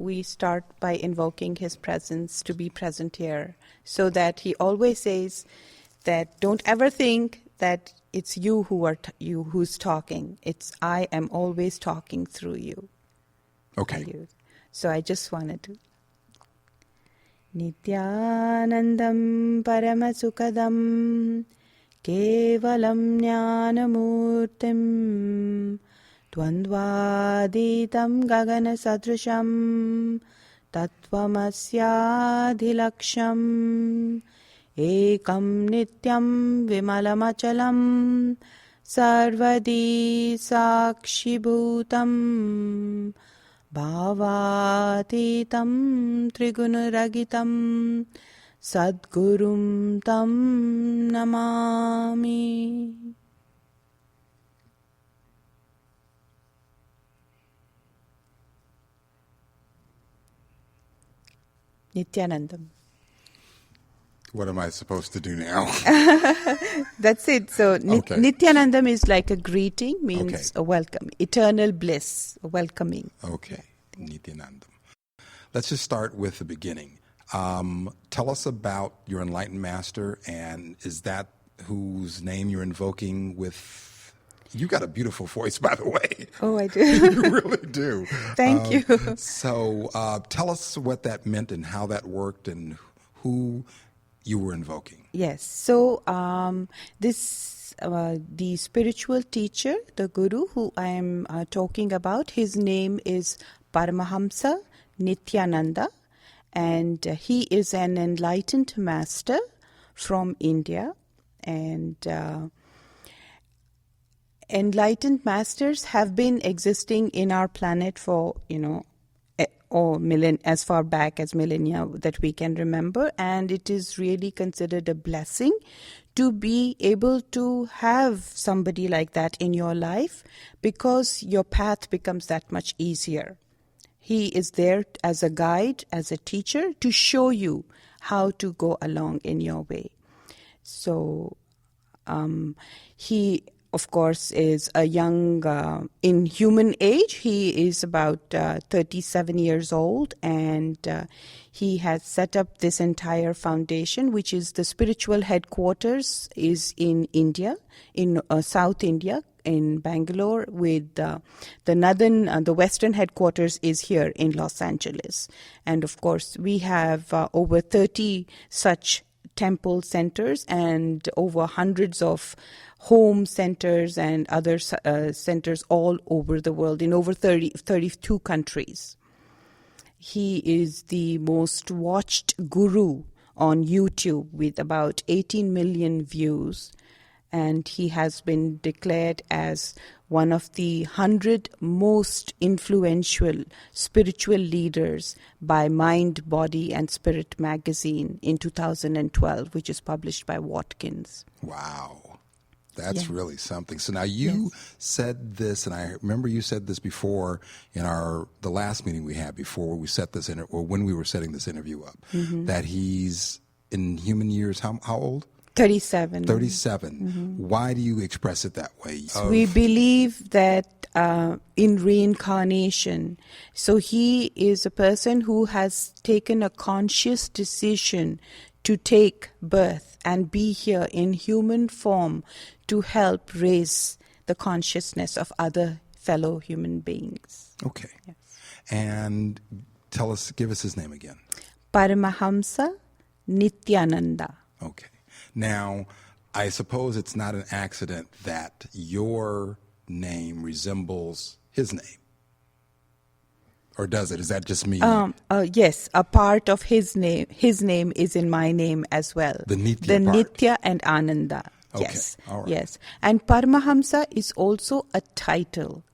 we start by invoking his presence to be present here, so that he always says that don't ever think that it's you who's talking. It's I am always talking through you. Okay. So I just wanted to. Nityanandam Paramasukadam Kevalam Jnanamurtim Dvandvaditam Gagana Sadrisham Tattvamasyaadhilaksham Ekam Nityam Vimalamachalam Sarvadi Sakshibhutam Bhavatitam Trigunaragitam Sadgurum Tam Namami. Nityanandam. What am I supposed to do now? That's it. So Okay. Nityanandam is like a greeting, means a welcome, eternal bliss, a welcoming. Okay, Nityanandam. Let's just start with the beginning. Tell us about your enlightened master, and is that whose name you're invoking with... You got a beautiful voice, by the way. Oh, I do. You really do. Thank you. So tell us what that meant and how that worked and who you were invoking. Yes. So the spiritual teacher, the guru who I am talking about, his name is Paramahamsa Nityananda, and he is an enlightened master from India. And enlightened masters have been existing in our planet for, as far back as millennia that we can remember, and it is really considered a blessing to be able to have somebody like that in your life, because your path becomes that much easier. He is there as a guide, as a teacher, to show you how to go along in your way. So he, of course, is a young, in human age, he is about 37 years old, and he has set up this entire foundation, which is the spiritual headquarters is in India, in South India, in Bangalore, with the western headquarters is here in Los Angeles. And of course, we have over 30 such temple centers and over hundreds of home centers and other centers all over the world in over 32 countries. He is the most watched guru on YouTube with about 18 million views, and he has been declared as one of the 100 most influential spiritual leaders by Mind, Body and Spirit magazine in 2012, which is published by Watkins. Wow. That's really something. So now you said this, and I remember you said this before in the last meeting we had before we set this or when we were setting this interview up, that he's in human years, how old? 37. 37. Why do you express it that way? We believe that in reincarnation. So he is a person who has taken a conscious decision to take birth and be here in human form to help raise the consciousness of other fellow human beings. Okay. Yes. And give us his name again. Paramahamsa Nityananda. Okay. Now, I suppose it's not an accident that your name resembles his name. Or does it? Is that just me? Yes, a part of his name. His name is in my name as well. The Nitya part. Nitya and Ananda. Okay. Yes. All right. Yes. And Paramahamsa is also a title.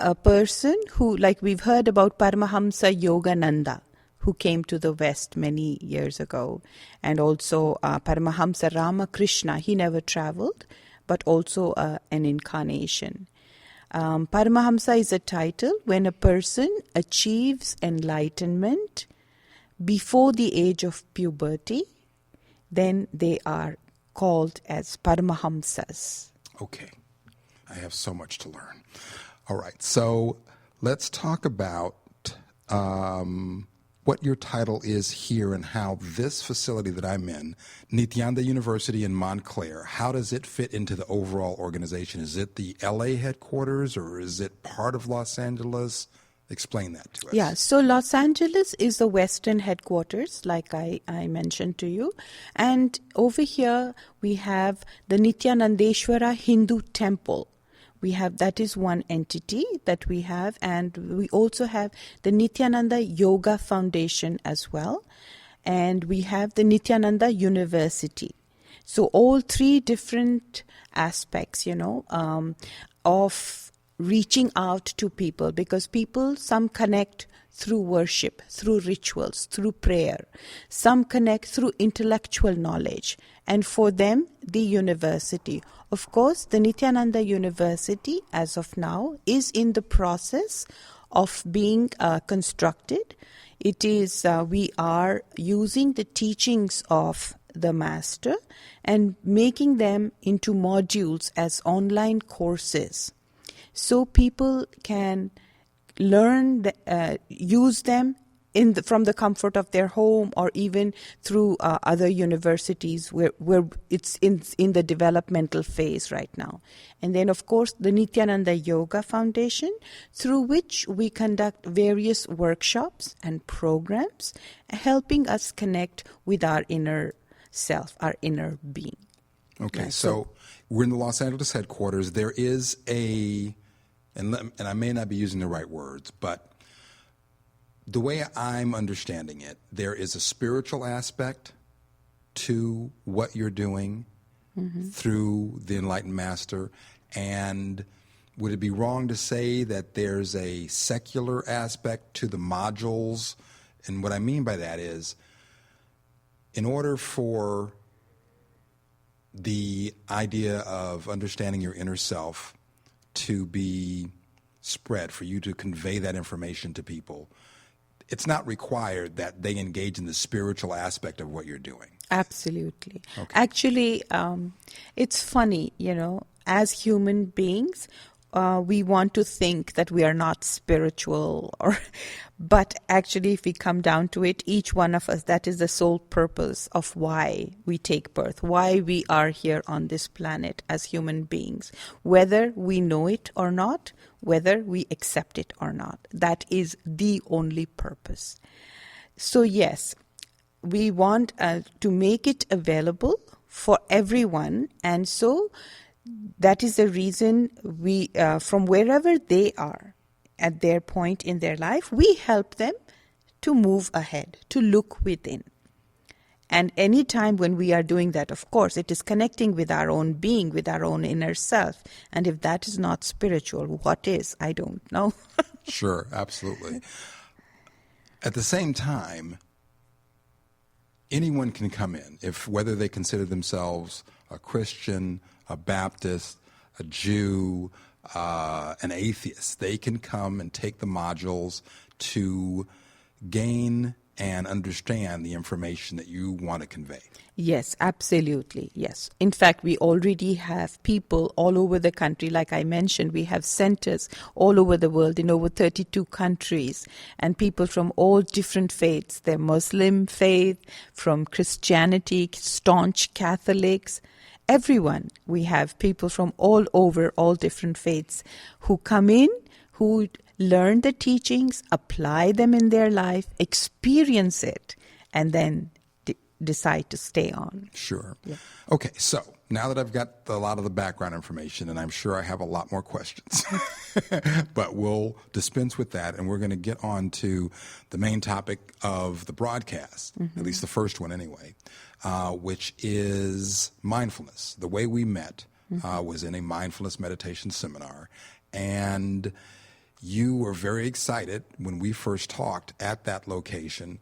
A person who, like we've heard about Paramahamsa Yogananda, who came to the West many years ago. And also Paramahamsa Ramakrishna, he never traveled, but also an incarnation. Paramahamsa is a title when a person achieves enlightenment before the age of puberty, then they are called as Paramahamsas. Okay. I have so much to learn. All right. So let's talk about what your title is here and how this facility that I'm in, Nityananda University in Montclair, how does it fit into the overall organization? Is it the LA headquarters or is it part of Los Angeles? Explain that to us. Yeah, so Los Angeles is the Western headquarters, like I mentioned to you. And over here, we have the Nityanandeshwara Hindu Temple. That is one entity that we have, and we also have the Nityananda Yoga Foundation as well, and we have the Nityananda University. So all three different aspects, of reaching out to people, because some connect through worship, through rituals, through prayer. Some connect through intellectual knowledge. And for them, the university. Of course, the Nityananda University, as of now, is in the process of being constructed. It is, we are using the teachings of the master and making them into modules as online courses. So people can learn, use them from the comfort of their home, or even through other universities where it's in the developmental phase right now. And then, of course, the Nityananda Yoga Foundation, through which we conduct various workshops and programs, helping us connect with our inner self, our inner being. Okay, so we're in the Los Angeles headquarters. There is and I may not be using the right words, but the way I'm understanding it, there is a spiritual aspect to what you're doing through the Enlightened Master. And would it be wrong to say that there's a secular aspect to the modules? And what I mean by that is, in order for the idea of understanding your inner self to be spread, for you to convey that information to people, it's not required that they engage in the spiritual aspect of what you're doing. Absolutely. Okay. Actually, it's funny, as human beings, we want to think that we are not spiritual, but actually, if we come down to it, each one of us, that is the sole purpose of why we take birth, why we are here on this planet as human beings, whether we know it or not, whether we accept it or not. That is the only purpose. So yes, we want to make it available for everyone, and so that is the reason we, from wherever they are at their point in their life, we help them to move ahead, to look within. And any time when we are doing that, of course, it is connecting with our own being, with our own inner self. And if that is not spiritual, what is? I don't know. Sure, absolutely. At the same time, anyone can come in, whether they consider themselves a Christian, a Baptist, a Jew, an atheist. They can come and take the modules to gain and understand the information that you want to convey. Yes, absolutely. Yes. In fact, we already have people all over the country. Like I mentioned, we have centers all over the world in over 32 countries, and people from all different faiths. They're Muslim faith, from Christianity, staunch Catholics, everyone. We have people from all over, all different faiths, who come in, who learn the teachings, apply them in their life, experience it, and then decide to stay on. Sure. Yeah. Okay, so now that I've got a lot of the background information, and I'm sure I have a lot more questions, but we'll dispense with that, and we're going to get on to the main topic of the broadcast, at least the first one anyway, which is mindfulness. The way we met was in a mindfulness meditation seminar, and you were very excited when we first talked at that location,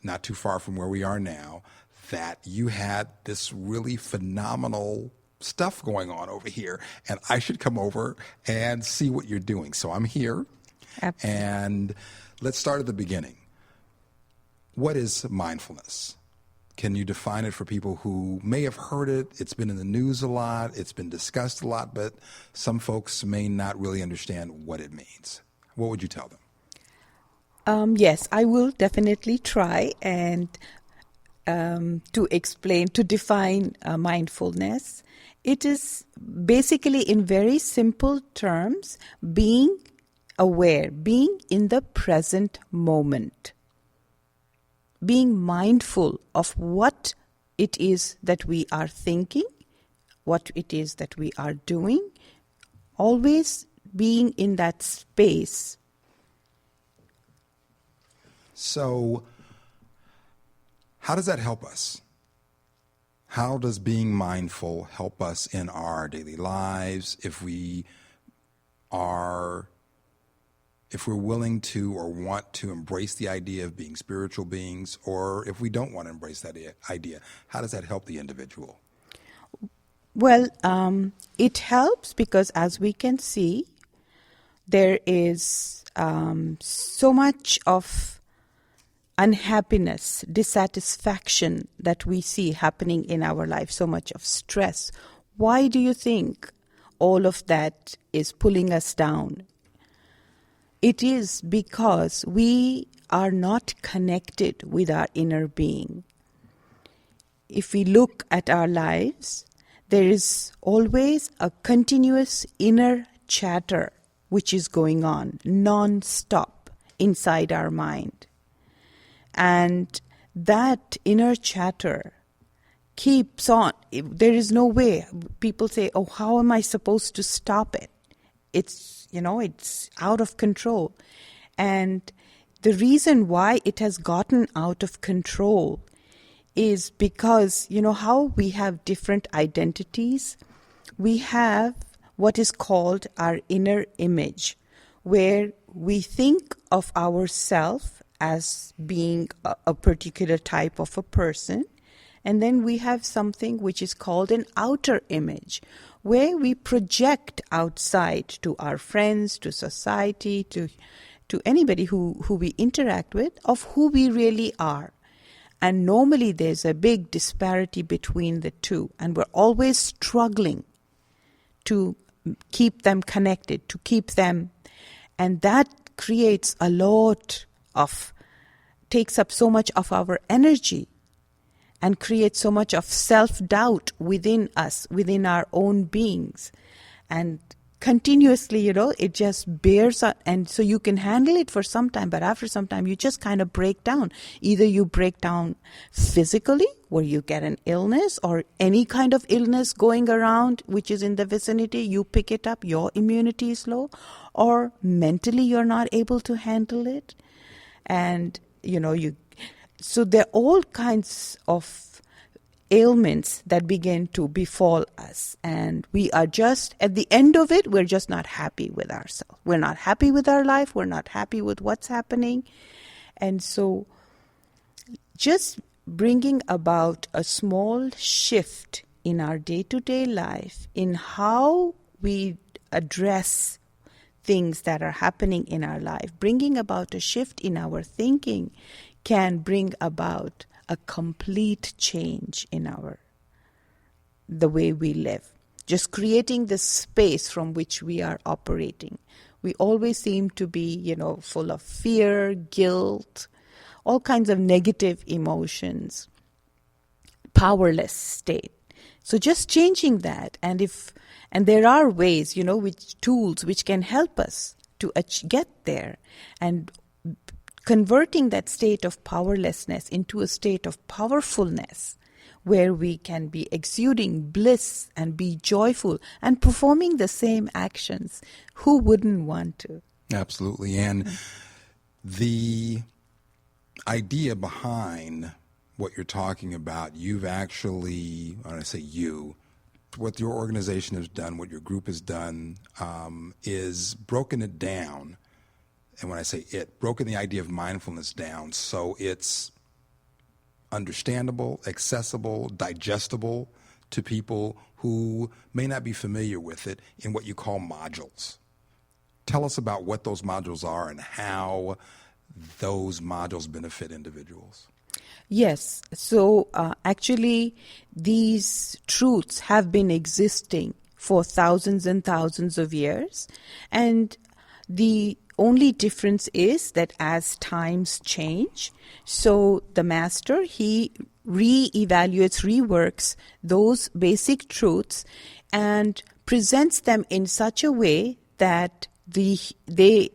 not too far from where we are now, that you had this really phenomenal stuff going on over here, and I should come over and see what you're doing. So I'm here. Absolutely. And let's start at the beginning. What is mindfulness? Can you define it for people who may have heard it? It's been in the news a lot. It's been discussed a lot, but some folks may not really understand what it means. What would you tell them? Yes, I will definitely try and to define mindfulness. It is basically, in very simple terms, being aware, being in the present moment, being mindful of what it is that we are thinking, what it is that we are doing, always being in that space. So, how does that help us? How does being mindful help us in our daily lives if we're willing to or want to embrace the idea of being spiritual beings, or if we don't want to embrace that idea? How does that help the individual? Well, it helps because, as we can see, there is so much of unhappiness, dissatisfaction that we see happening in our life, so much of stress. Why do you think all of that is pulling us down? It is because we are not connected with our inner being. If we look at our lives, there is always a continuous inner chatter which is going on non-stop inside our mind. And that inner chatter keeps on. There is no way. People say, oh, how am I supposed to stop it? It's out of control. And the reason why it has gotten out of control is because, how we have different identities. We have what is called our inner image, where we think of ourselves as being a particular type of a person. And then we have something which is called an outer image, where we project outside to our friends, to society, to anybody who we interact with, of who we really are. And normally there's a big disparity between the two. And we're always struggling to keep them connected, to keep them. And that creates takes up so much of our energy and creates so much of self-doubt within us, within our own beings. And continuously, it just bears up. And so you can handle it for some time, but after some time, you just kind of break down. Either you break down physically, where you get an illness or any kind of illness going around, which is in the vicinity, you pick it up, your immunity is low, or mentally you're not able to handle it. And, so there are all kinds of ailments that begin to befall us. And we are just, at the end of it, we're just not happy with ourselves. We're not happy with our life. We're not happy with what's happening. And so just bringing about a small shift in our day-to-day life, in how we address things that are happening in our life, bringing about a shift in our thinking can bring about a complete change in the way we live. Just creating the space from which we are operating. We always seem to be, full of fear, guilt, all kinds of negative emotions, powerless state. So just changing that, and there are ways, tools which can help us to get there, and converting that state of powerlessness into a state of powerfulness, where we can be exuding bliss and be joyful and performing the same actions. Who wouldn't want to? Absolutely. And the idea behind what you're talking about, you've actually, when I say you, what your organization has done, what your group has done, is broken it down. And when I say it, broken the idea of mindfulness down so it's understandable, accessible, digestible to people who may not be familiar with it in what you call modules. Tell us about what those modules are and how those modules benefit individuals. Yes. So actually, these truths have been existing for thousands and thousands of years. And the only difference is that as times change, so the master, he re-evaluates, reworks those basic truths and presents them in such a way that they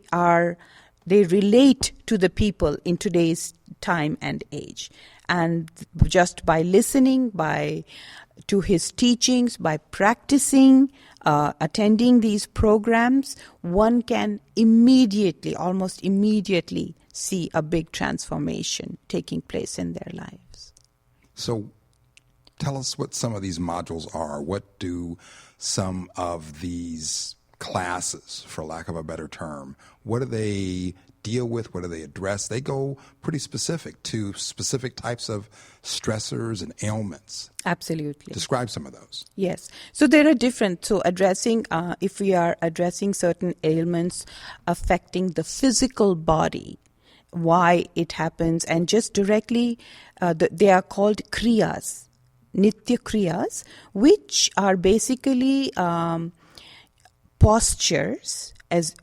relate to the people in today's time and age. And just by listening to his teachings, by practicing, attending these programs, one can almost immediately see a big transformation taking place in their lives. So tell us what some of these modules are. What do some of these classes, for lack of a better term, what do they deal with? What do they address? They go pretty specific to specific types of stressors and ailments. Absolutely. Describe some of those. Yes. So there are different, if we are addressing certain ailments affecting the physical body, why it happens, and just directly, they are called kriyas, nitya kriyas, which are basically postures as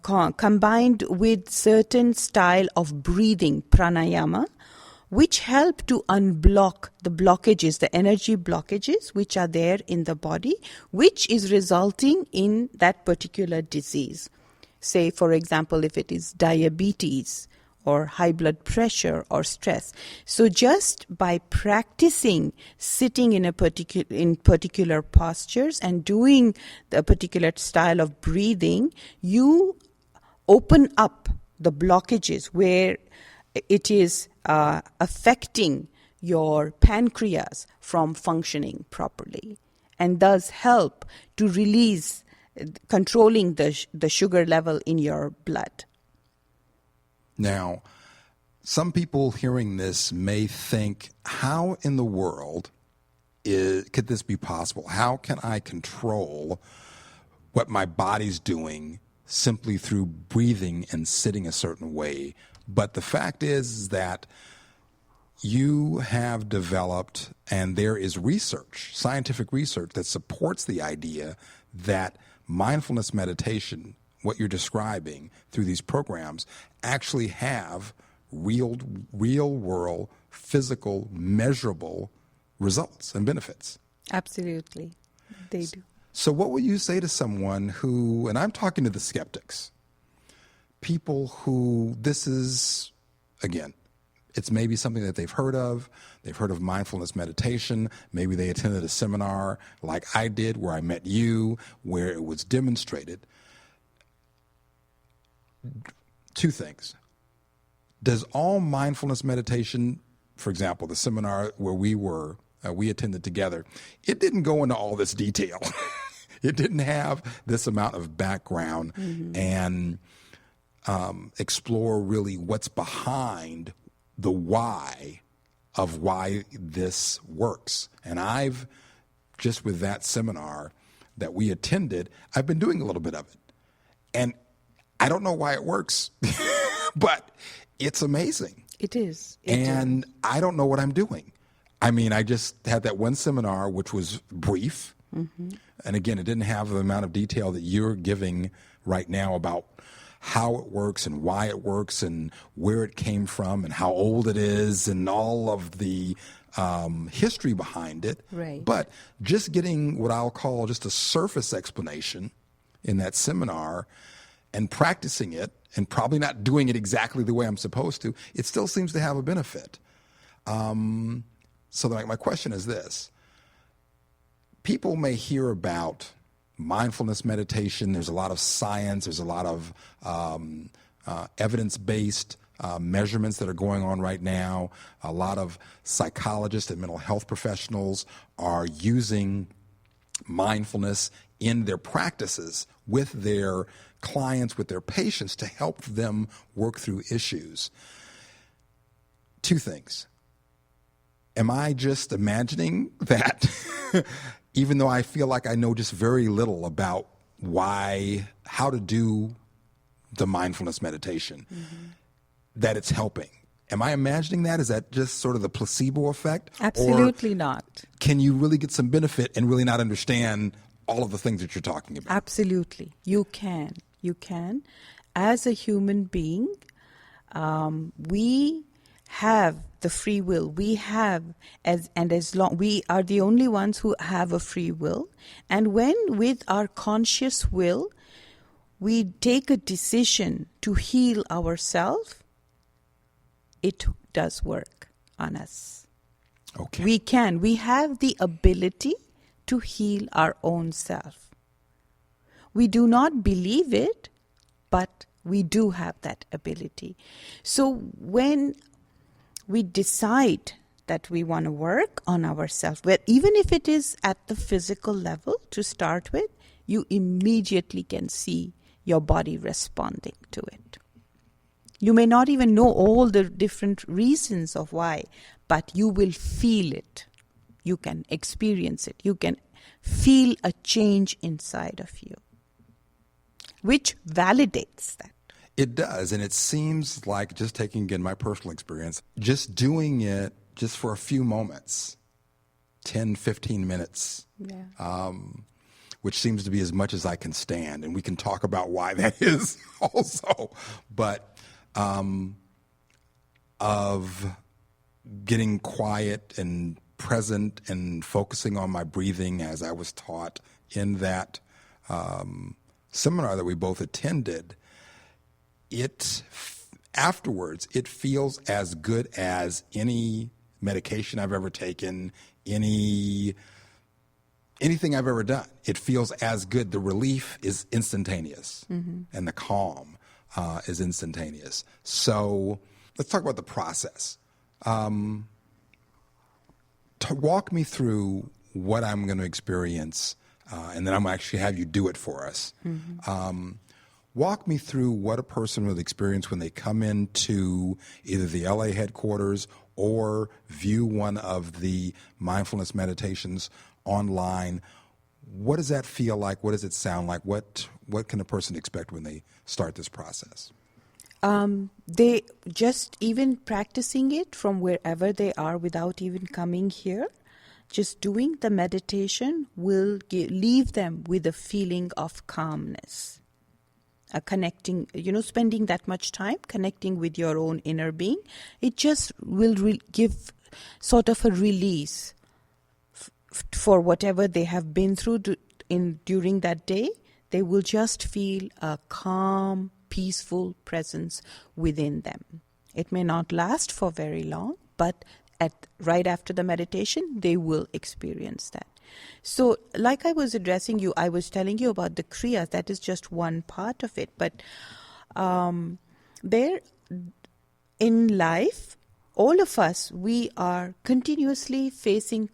combined with certain style of breathing, pranayama, which help to unblock the blockages, the energy blockages which are there in the body, which is resulting in that particular disease. Say, for example, if it is diabetes or high blood pressure or stress. So just by practicing sitting in particular postures and doing the particular style of breathing, you open up the blockages where it is affecting your pancreas from functioning properly, and thus help to release, controlling the sugar level in your blood. Now, some people hearing this may think, how in the world could this be possible? How can I control what my body's doing simply through breathing and sitting a certain way? But the fact is that you have developed, and there is research, scientific research, that supports the idea that mindfulness meditation, what you're describing through these programs, actually have real world, physical, measurable results and benefits. Absolutely. They do. So what would you say to someone who, and I'm talking to the skeptics, people who this is, again, it's maybe something that they've heard of mindfulness meditation, maybe they attended a seminar like I did where I met you, where it was demonstrated. Two things. Does all mindfulness meditation, for example, the seminar where we attended together, it didn't go into all this detail. It didn't have this amount of background and explore really what's behind the why of why this works. And I've, just with that seminar that we attended, I've been doing a little bit of it. And I don't know why it works, but it's amazing. It is. And I don't know what I'm doing. I mean, I just had that one seminar, which was brief. And again, it didn't have the amount of detail that you're giving right now about how it works and why it works and where it came from and how old it is and all of the history behind it. Right. But just getting what I'll call just a surface explanation in that seminar and practicing it and probably not doing it exactly the way I'm supposed to, it still seems to have a benefit. So my question is this. People may hear about mindfulness meditation. There's a lot of science. There's a lot of evidence-based measurements that are going on right now. A lot of psychologists and mental health professionals are using mindfulness in their practices with their clients, with their patients, to help them work through issues. Two things. Am I just imagining that even though I feel like I know just very little about how to do the mindfulness meditation, that it's helping? Am I imagining that? Is that just sort of the placebo effect? Absolutely not. Can you really get some benefit and really not understand all of the things that you're talking about? Absolutely. You can. You can. as a human being, we have the free will. We have, as long we are the only ones who have a free will. And when with our conscious will, we take a decision to heal ourselves, it does work on us. Okay. We have the ability to heal our own self. We do not believe it, but we do have that ability. So when we decide that we want to work on ourselves, even if it is at the physical level to start with, you immediately can see your body responding to it. You may not even know all the different reasons of why, but you will feel it. You can experience it. You can feel a change inside of you, which validates that. It does, and it seems like, just taking, again, my personal experience, just doing it just for a few moments, 10, 15 minutes, which seems to be as much as I can stand, and we can talk about why that is also, but of getting quiet and present and focusing on my breathing as I was taught in that seminar that we both attended, afterwards, it feels as good as any medication I've ever taken, anything I've ever done. It feels as good. The relief is instantaneous, and the calm is instantaneous. So let's talk about the process. To walk me through what I'm going to experience, and then I'm going to actually have you do it for us. Walk me through what a person will experience when they come into either the LA headquarters or view one of the mindfulness meditations online. What does that feel like? What does it sound like? What can a person expect when they start this process? They just even practicing it from wherever they are without even coming here, just doing the meditation will leave them with a feeling of calmness. Connecting, spending that much time connecting with your own inner being, it just will give sort of a release for whatever they have been through during that day. They will just feel a calm, peaceful presence within them. It may not last for very long, but right after the meditation, they will experience that. So, like I was addressing you, I was telling you about the kriyas. That is just one part of it. But there, in life, all of us, we are continuously facing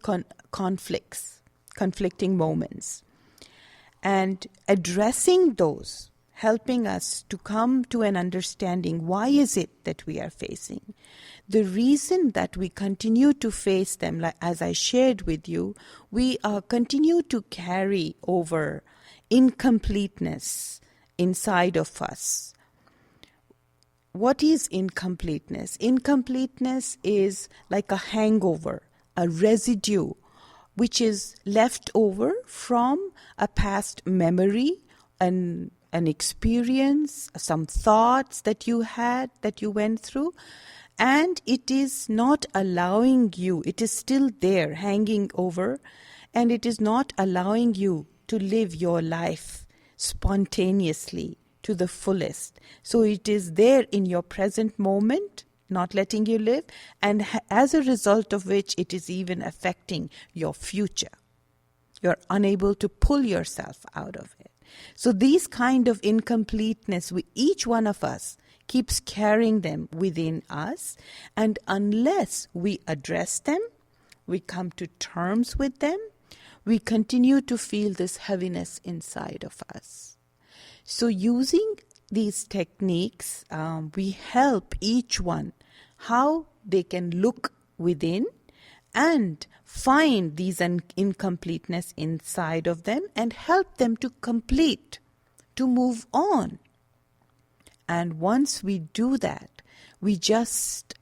conflicting moments. And addressing those, helping us to come to an understanding, why is it that we are facing? The reason that we continue to face them, like as I shared with you, we continue to carry over incompleteness inside of us. What is incompleteness? Incompleteness is like a hangover, a residue, which is left over from a past memory, an experience, some thoughts that you had, that you went through. And it is not allowing you, it is still there hanging over, and it is not allowing you to live your life spontaneously to the fullest. So it is there in your present moment, not letting you live, and as a result of which it is even affecting your future. You're unable to pull yourself out of it. So these kind of incompleteness, each one of us keeps carrying them within us, and unless we address them, we come to terms with them, we continue to feel this heaviness inside of us. So using these techniques, we help each one how they can look within and find these incompleteness inside of them and help them to complete, to move on. And once we do that, we just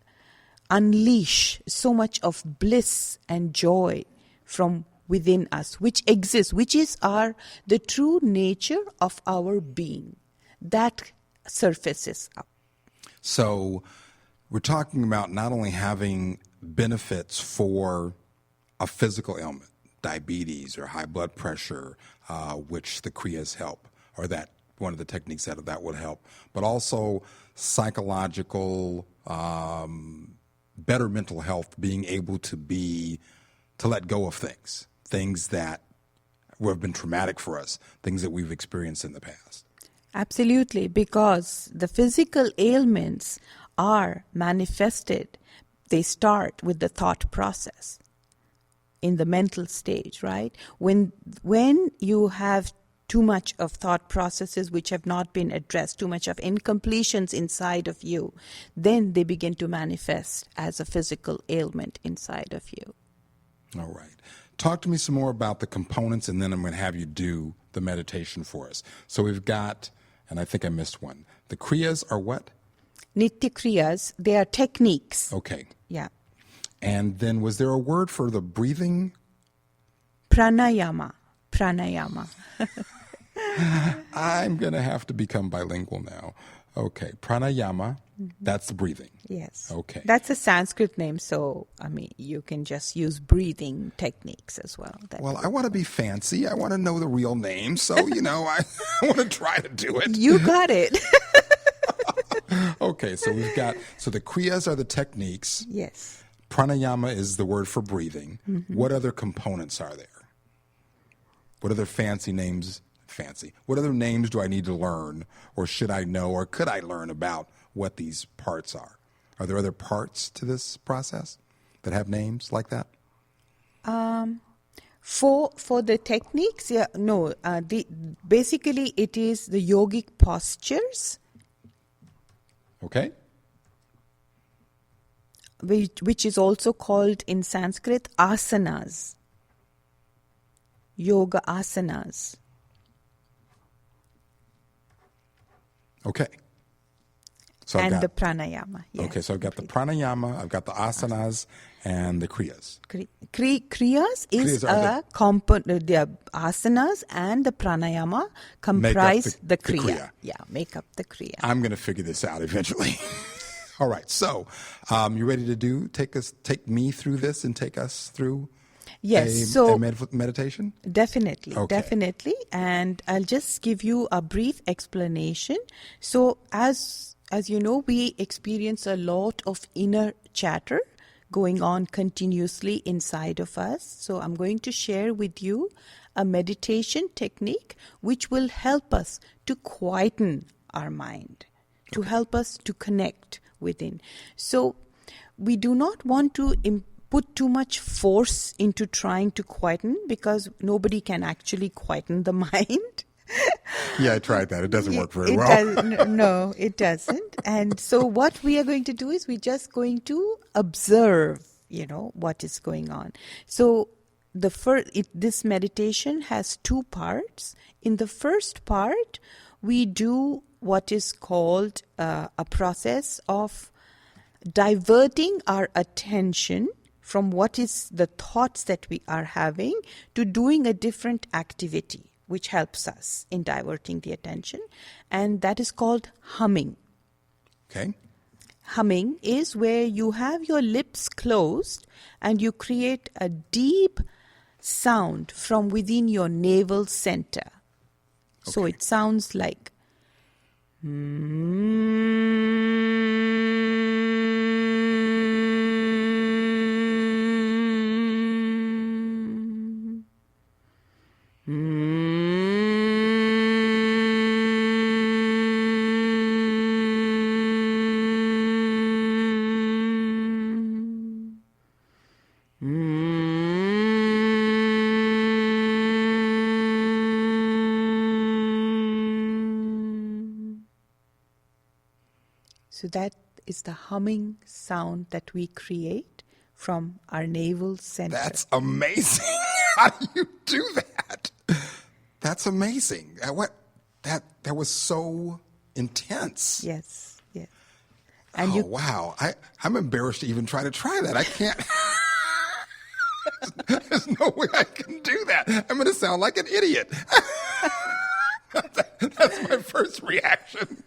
unleash so much of bliss and joy from within us, which exists, which is the true nature of our being. That surfaces up. So we're talking about not only having benefits for a physical ailment, diabetes or high blood pressure, which the Kriyas help, or that one of the techniques that would help, but also psychological, better mental health, being able to let go of things that have been traumatic for us, things that we've experienced in the past. Absolutely, because the physical ailments are manifested. They start with the thought process in the mental stage, right? When you have too much of thought processes which have not been addressed, too much of incompletions inside of you, then they begin to manifest as a physical ailment inside of you. All right. Talk to me some more about the components, and then I'm going to have you do the meditation for us. So we've got, and I think I missed one. The Kriyas are what? Nitya Kriyas, they are techniques. Okay. Yeah. And then was there a word for the breathing? Pranayama. Pranayama. I'm going to have to become bilingual now. Okay. Pranayama, that's the breathing. Yes. Okay. That's a Sanskrit name, so, you can just use breathing techniques as well. I want to be fancy. I want to know the real name, so, I want to try to do it. You got it. Okay, so the Kriyas are the techniques. Yes. Pranayama is the word for breathing. Mm-hmm. What other components are there? What other what other names do I need to learn, or should I know, or could I learn about what these parts are? Are there other parts to this process that have names like that? For the techniques, basically it is the yogic postures. Okay. Which is also called in Sanskrit asanas. Yoga asanas. Okay. So and the pranayama. Yes. Okay, so I've got the pranayama, I've got the asanas, and the kriyas. Kriyas is a component. The asanas and the pranayama comprise the kriya. Yeah, make up the kriya. I'm going to figure this out eventually. All right, so you ready to take me through this and take us through a meditation? Definitely, okay. Definitely. And I'll just give you a brief explanation. So as you know, we experience a lot of inner chatter going on continuously inside of us. So I'm going to share with you a meditation technique which will help us to quieten our mind, to help us to connect within. So we do not want to put too much force into trying to quieten, because nobody can actually quieten the mind. Yeah, I tried that. It doesn't work very well. No, it doesn't. And so what we are going to do is we're just going to observe, what is going on. So this meditation has two parts. In the first part, we do what is called a process of diverting our attention from what is the thoughts that we are having to doing a different activity, which helps us in diverting the attention. And that is called humming. Okay. Humming is where you have your lips closed and you create a deep sound from within your navel center. Okay. So it sounds like So that is the humming sound that we create from our navel center. That's amazing. How do you do that? That's amazing. That was so intense. Yes. And wow. I'm embarrassed to even try that. I can't. There's no way I can do that. I'm going to sound like an idiot. That's my first reaction.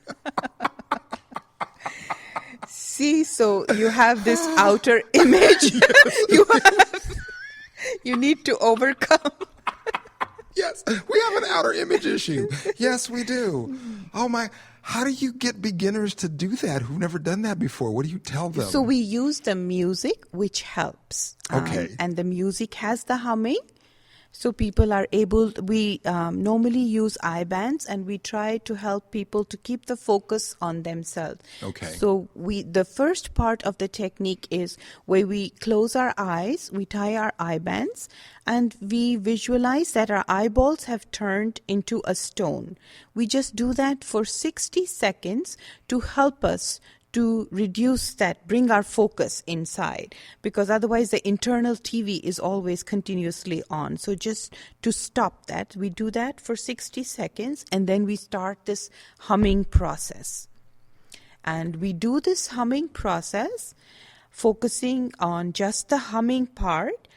See, so you have this outer image. You need to overcome. Yes, we have an outer image issue. Yes, we do. Oh my, how do you get beginners to do that who've never done that before? What do you tell them? So we use the music, which helps. Okay. And the music has the humming. So people are able, we normally use eye bands, and we try to help people to keep the focus on themselves. Okay. So the first part of the technique is where we close our eyes, we tie our eye bands, and we visualize that our eyeballs have turned into a stone. We just do that for 60 seconds to help us to reduce that, bring our focus inside, because otherwise the internal TV is always continuously on. So just to stop that, we do that for 60 seconds, and then we start this humming process. And we do this humming process focusing on just the humming part,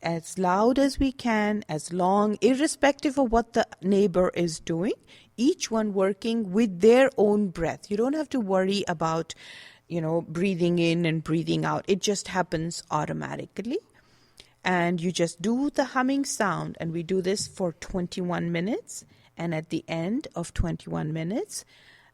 as loud as we can, as long, irrespective of what the neighbor is doing, each one working with their own breath. You don't have to worry about, breathing in and breathing out. It just happens automatically. And you just do the humming sound, and we do this for 21 minutes. And at the end of 21 minutes,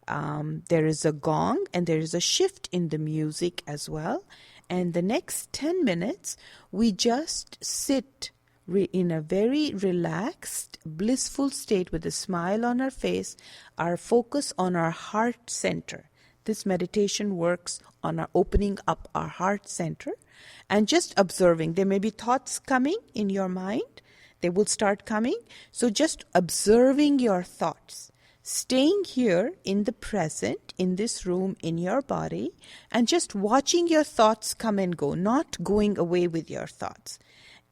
there is a gong, and there is a shift in the music as well. And the next 10 minutes, we just sit in a very relaxed, blissful state with a smile on our face, our focus on our heart center. This meditation works on our opening up our heart center and just observing. There may be thoughts coming in your mind. They will start coming. So just observing your thoughts. Staying here in the present, in this room, in your body, and just watching your thoughts come and go, not going away with your thoughts.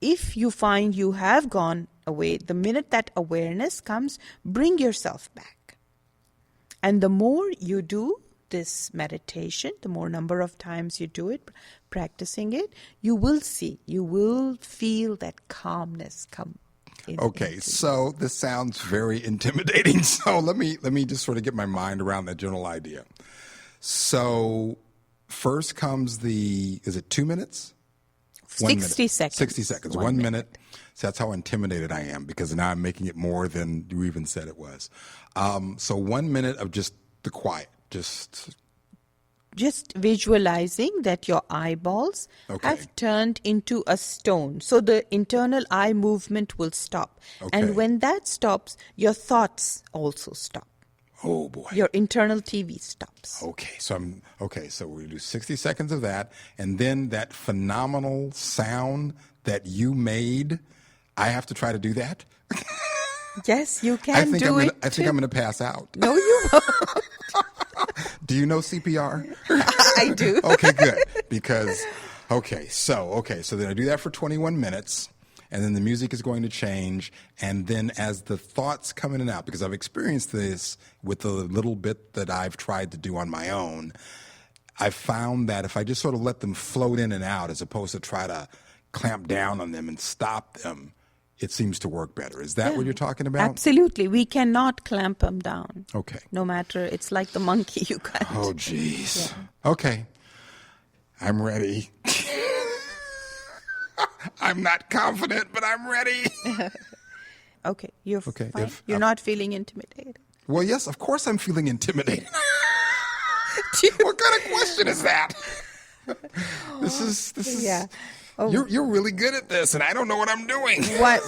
If you find you have gone away, the minute that awareness comes, bring yourself back. And the more you do this meditation, the more number of times you do it, practicing it, you will feel that calmness come. Okay, so this sounds very intimidating. So let me just sort of get my mind around that general idea. So first comes is it 2 minutes? 60 seconds. 60 seconds. 1 minute. So that's how intimidated I am, because now I'm making it more than you even said it was. So 1 minute of just the quiet, just visualizing that your eyeballs have turned into a stone. So the internal eye movement will stop. Okay. And when that stops, your thoughts also stop. Oh boy. Your internal TV stops. Okay. So we do 60 seconds of that, and then that phenomenal sound that you made, I have to try to do that? Yes, you can do it. I think I'm going to pass out. No, you won't. Do you know CPR? I do. Okay, good. Because, so then I do that for 21 minutes, and then the music is going to change, and then as the thoughts come in and out, because I've experienced this with the little bit that I've tried to do on my own, I've found that if I just sort of let them float in and out as opposed to try to clamp down on them and stop them, it seems to work better. Is that what you're talking about? Absolutely. We cannot clamp them down. Okay. No matter, it's like the monkey, you can't. Oh, geez. Yeah. Okay. I'm ready. I'm not confident, but I'm ready. Okay. You're fine. You're not feeling intimidated. Well, yes, of course I'm feeling intimidated. What kind of question is that? This is. Yeah. Oh. You're really good at this, and I don't know what I'm doing.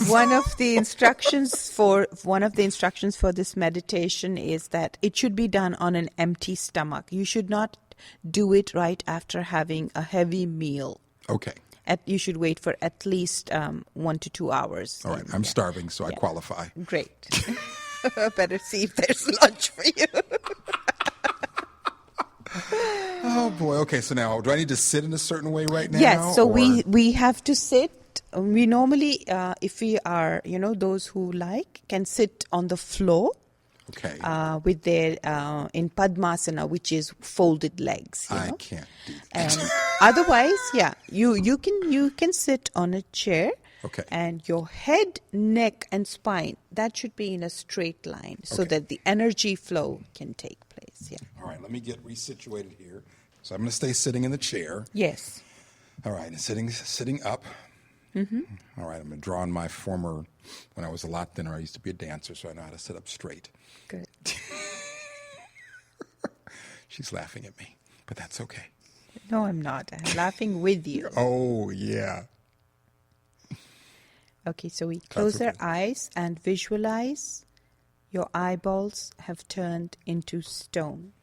One of the instructions for this meditation is that it should be done on an empty stomach. You should not do it right after having a heavy meal. Okay. You should wait for at least 1 to 2 hours. All right. I'm starving, so I qualify. Great. Better see if there's lunch for you. Oh boy. Okay. So now, do I need to sit in a certain way right now? Yes. So we have to sit. We normally, if we are, those who can sit on the floor. Okay. With their in Padmasana, which is folded legs. I can't do that. And otherwise, you can sit on a chair. Okay. And your head, neck, and spine, that should be in a straight line so Okay. that the energy flow can take place. Yeah. All right, let me get resituated here. So I'm going to stay sitting in the chair. Yes. All right, and sitting up. Mm-hmm. All right, I'm going to draw on my former, when I was a lot thinner, I used to be a dancer, so I know how to sit up straight. Good. She's laughing at me, but that's okay. No, I'm not. I'm laughing with you. Oh, yeah. Okay, so we close okay. our eyes and visualize your eyeballs have turned into stone.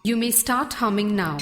You may start humming now.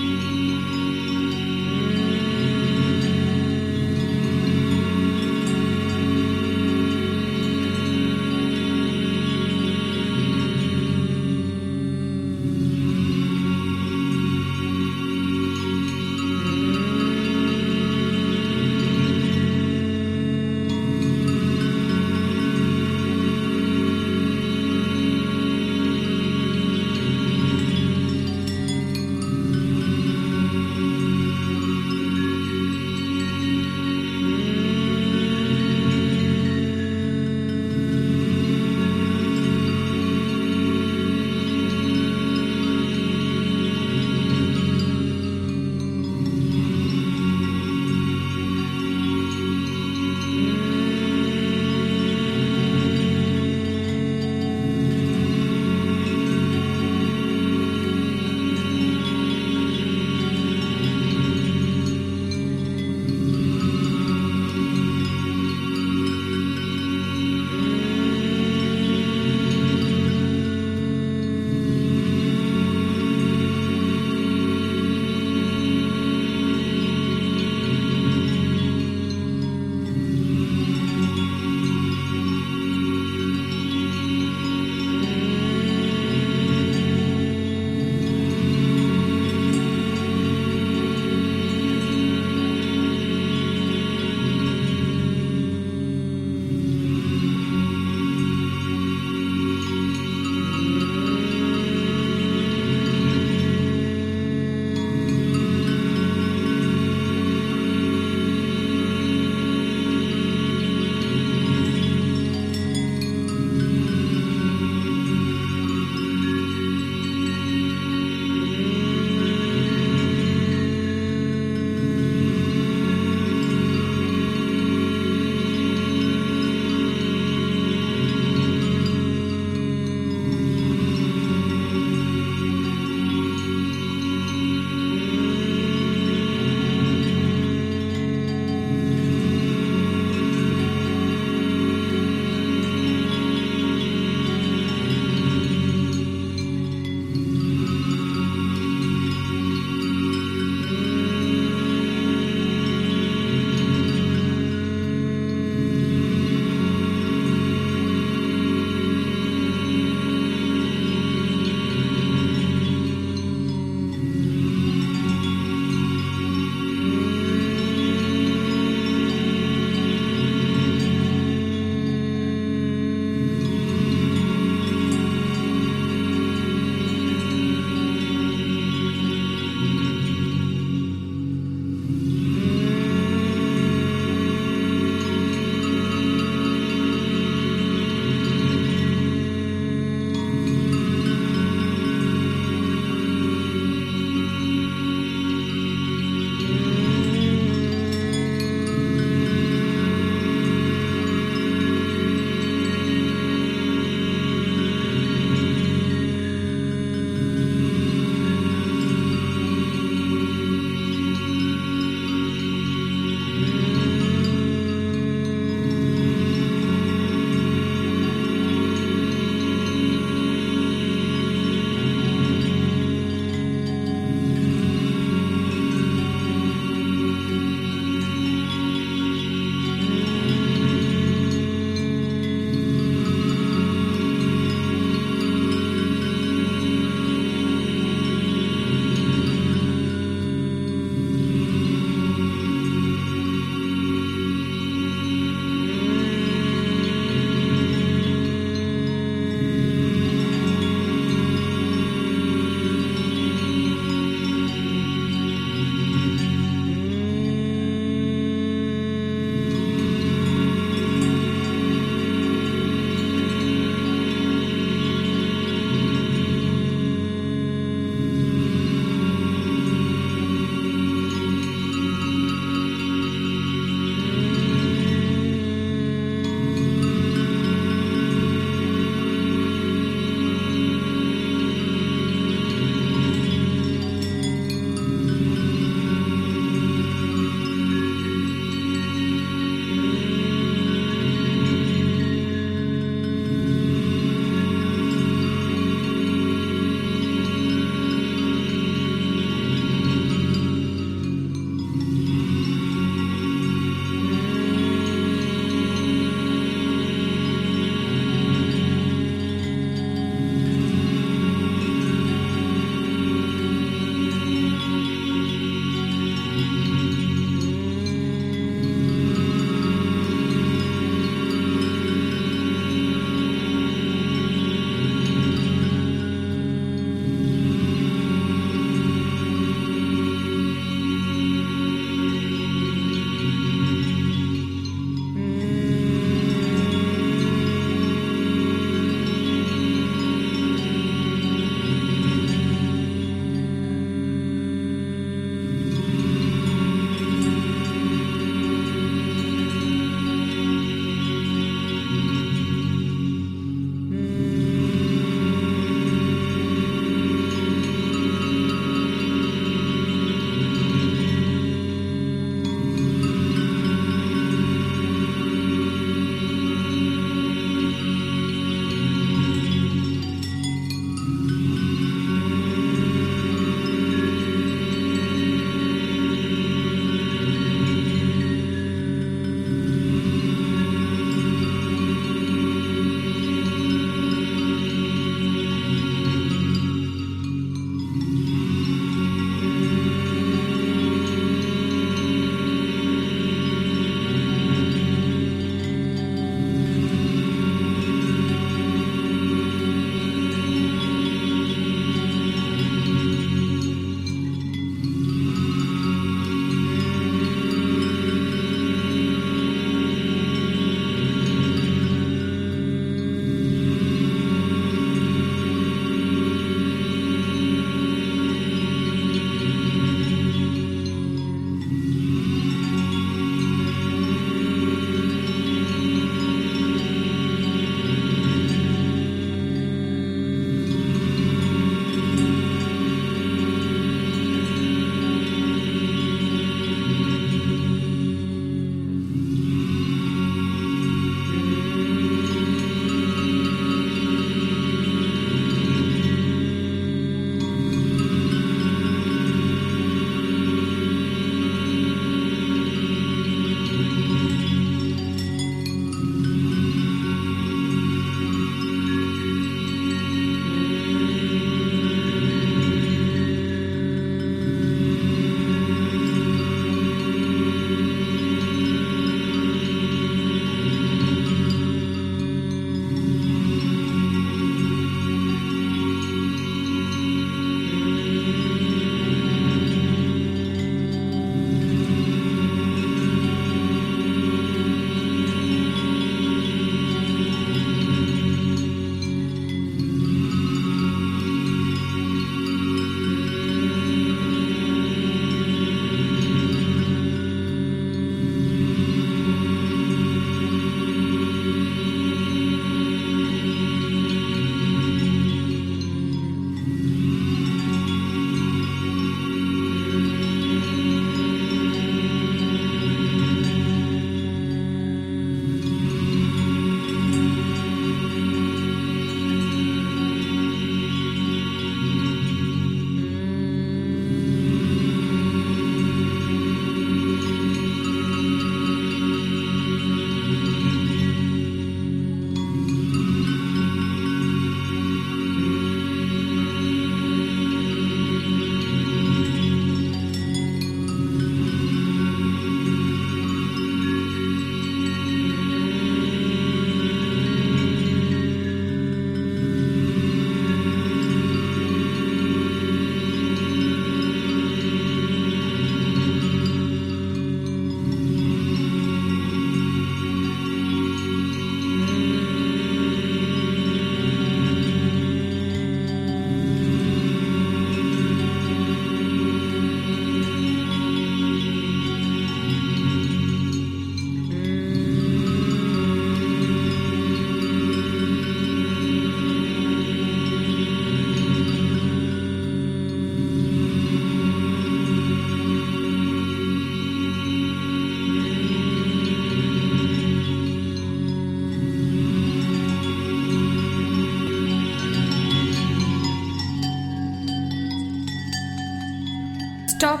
Stop.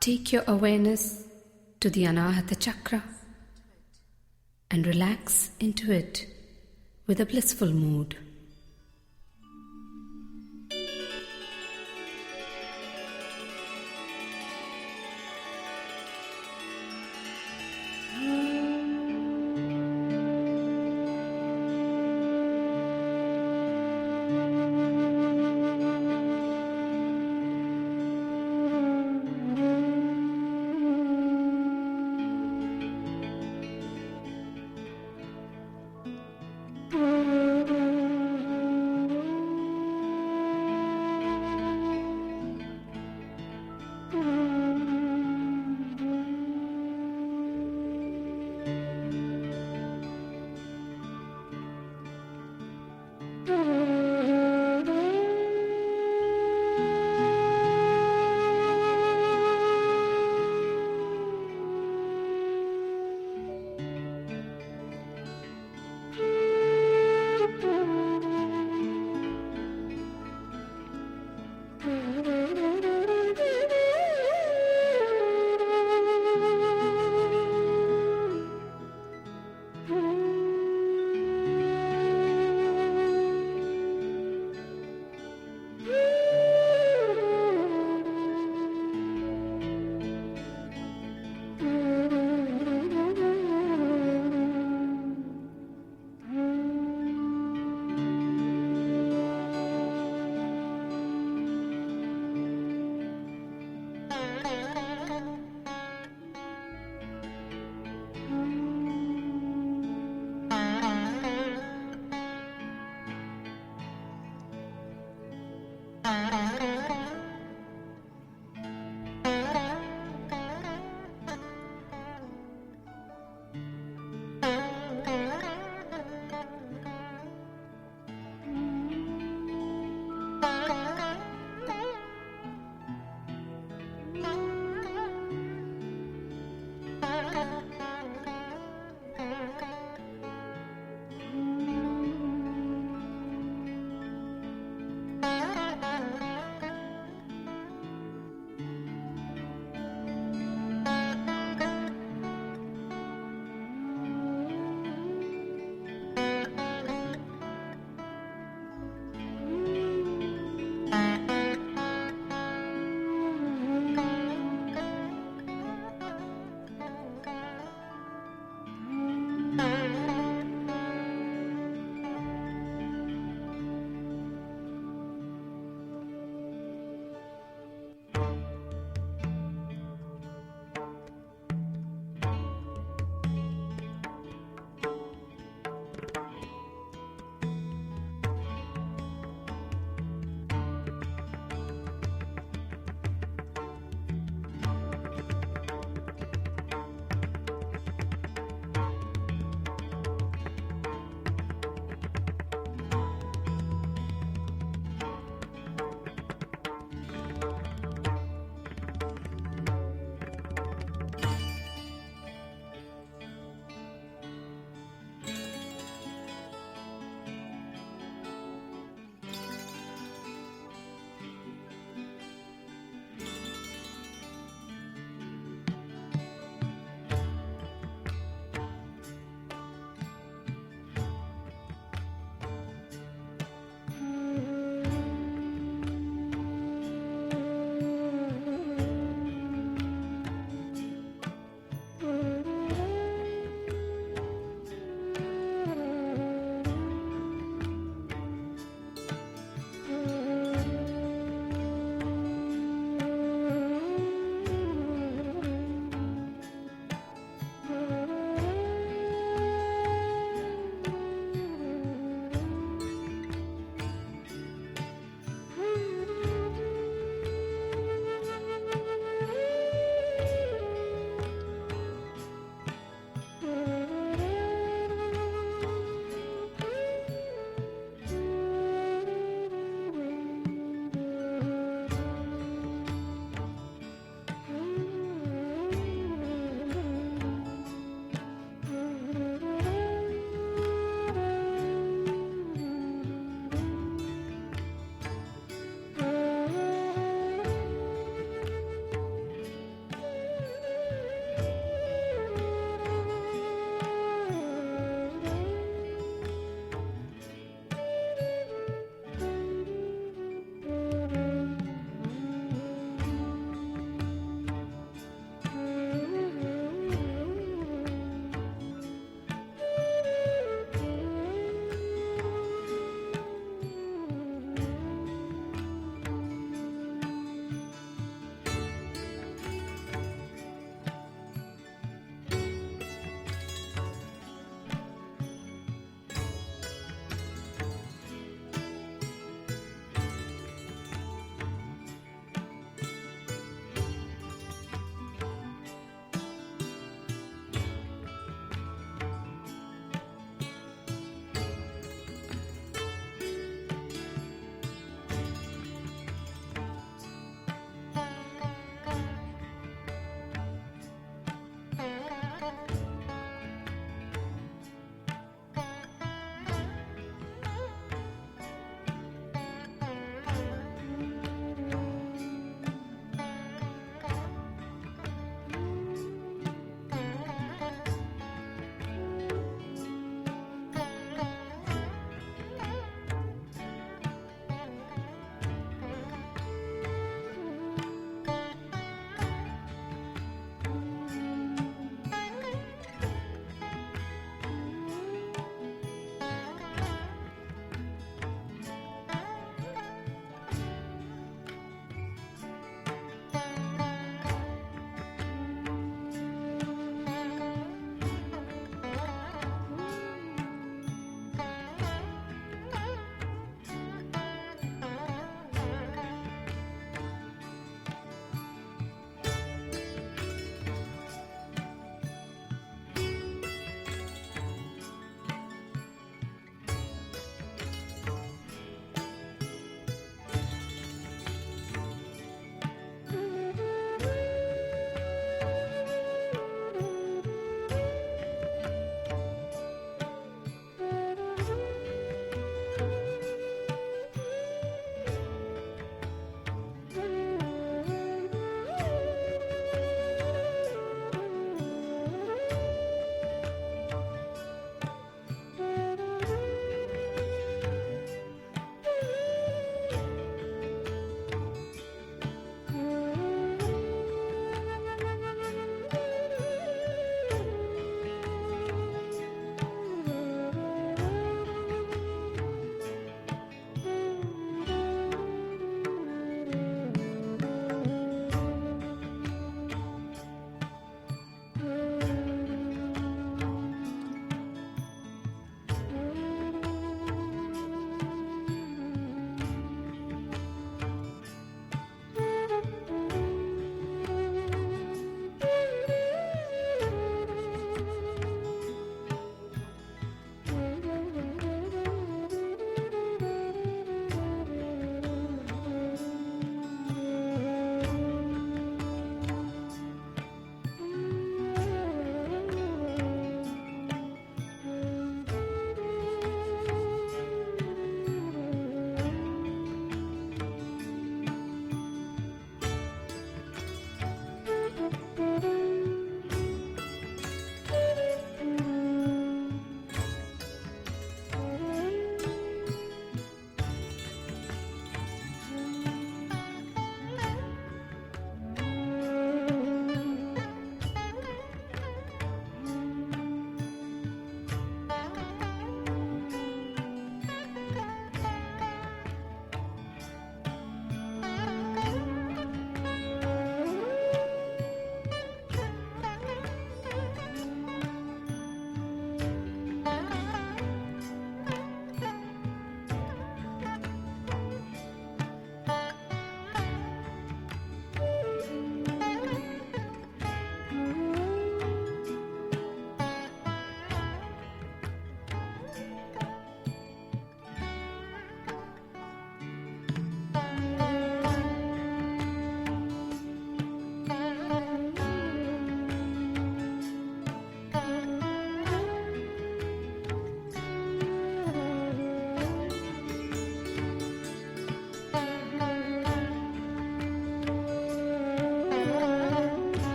Take your awareness to the Anahata Chakra and relax into it with a blissful mood.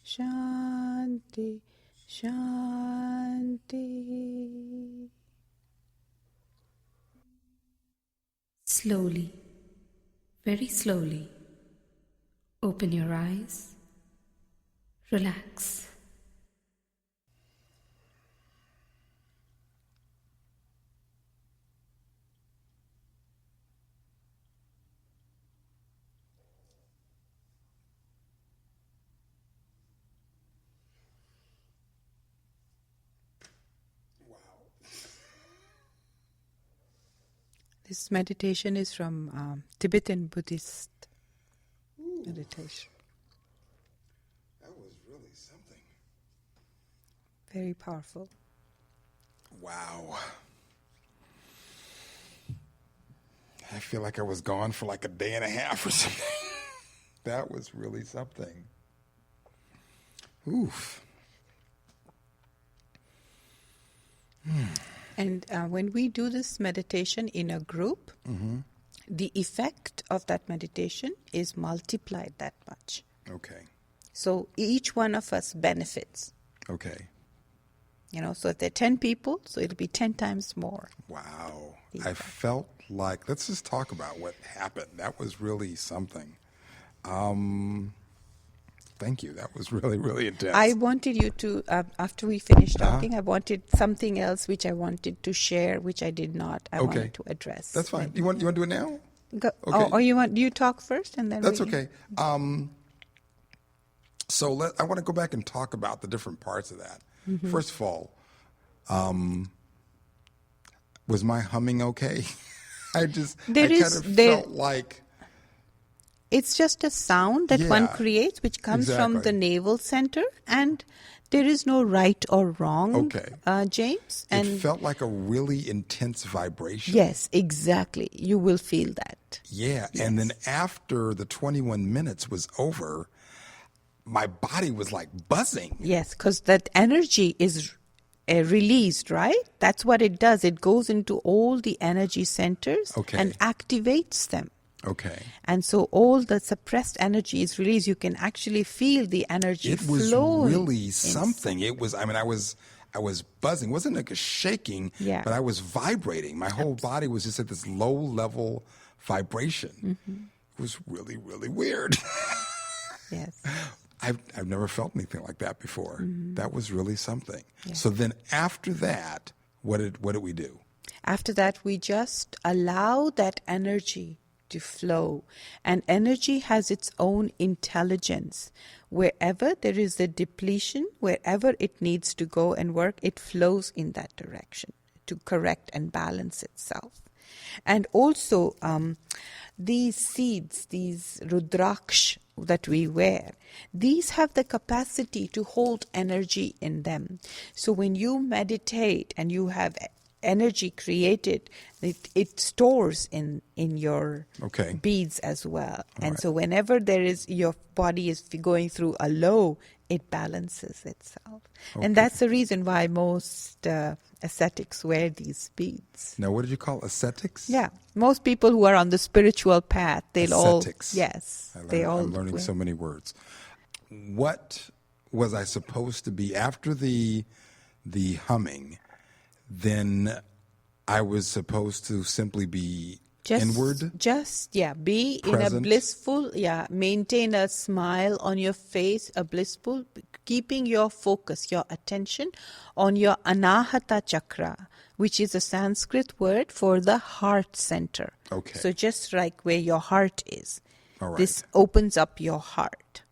Shanti, Shanti. Slowly, very slowly, open your eyes, relax. This meditation is from Tibetan Buddhist meditation. That was really something. Very powerful. Wow. I feel like I was gone for like a day and a half or something. That was really something. Oof. And when we do this meditation in a group, the effect of that meditation is multiplied that much. Okay. So each one of us benefits. Okay. So if there are 10 people, so it'll be 10 times more. Wow. I felt like, let's just talk about what happened. That was really something. Thank you. That was really, really intense. I wanted you to, after we finished talking, I wanted something else which I wanted to share, which I did not. I wanted to address. That's fine. You want to do it now? Go, Okay. Or you talk first and then That's okay. So I want to go back and talk about the different parts of that. First of all, was my humming okay? I felt like... It's just a sound that one creates, which comes from the navel center, and there is no right or wrong, James. And it felt like a really intense vibration. Yes, exactly. You will feel that. Yeah, and then after the 21 minutes was over, my body was like buzzing. Yes, because that energy is released, right? That's what it does. It goes into all the energy centers and activates them. Okay. And so all the suppressed energy is released. You can actually feel the energy flowing. It was really something. It was, I was buzzing. It wasn't like a shaking, but I was vibrating. My whole body was just at this low level vibration. It was really, really weird. Yes. I've never felt anything like that before. That was really something. So then after that, what did we do? After that, we just allow that energy to flow. And energy has its own intelligence. Wherever there is a depletion, wherever it needs to go and work, it flows in that direction to correct and balance itself. And also, these seeds, these rudraksh that we wear, these have the capacity to hold energy in them. So when you meditate and you have energy created, it stores in your beads as well. And so whenever your body is going through a low, it balances itself. And that's the reason why most ascetics wear these beads. Now, what did you call ascetics? Yeah. Most people who are on the spiritual path, they'll ascetics. all... Yes. I'm learning so many words. What was I supposed to be after the humming? Then I was supposed to simply be inward? Be present. In a blissful, maintain a smile on your face, a blissful, keeping your focus, your attention on your anahata chakra, which is a Sanskrit word for the heart center. Okay. So just like where your heart is. All right. This opens up your heart.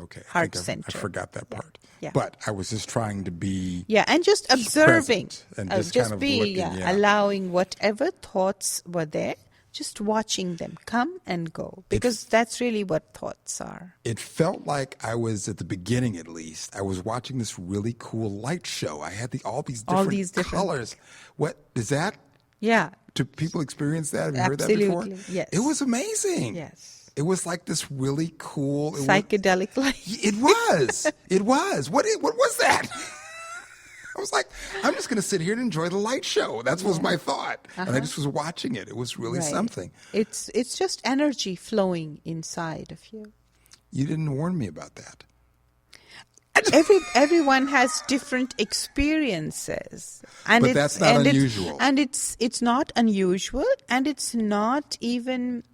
Okay. Heart center. I forgot that part. Yeah. But I was just trying to be and just observing. And just kind of looking, allowing whatever thoughts were there, just watching them come and go. Because that's really what thoughts are. It felt like I was, at the beginning at least, I was watching this really cool light show. I had all these different colors. What is that? Yeah. Do people experience that? Have you heard that before? Yes. It was amazing. Yes. It was like this really cool... psychedelic light. It was. It was. What was that? I was like, I'm just going to sit here and enjoy the light show. That was my thought. And I just was watching it. It was really something. It's just energy flowing inside of you. You didn't warn me about that. everyone has different experiences, and But that's not unusual. It's not unusual, and it's not even.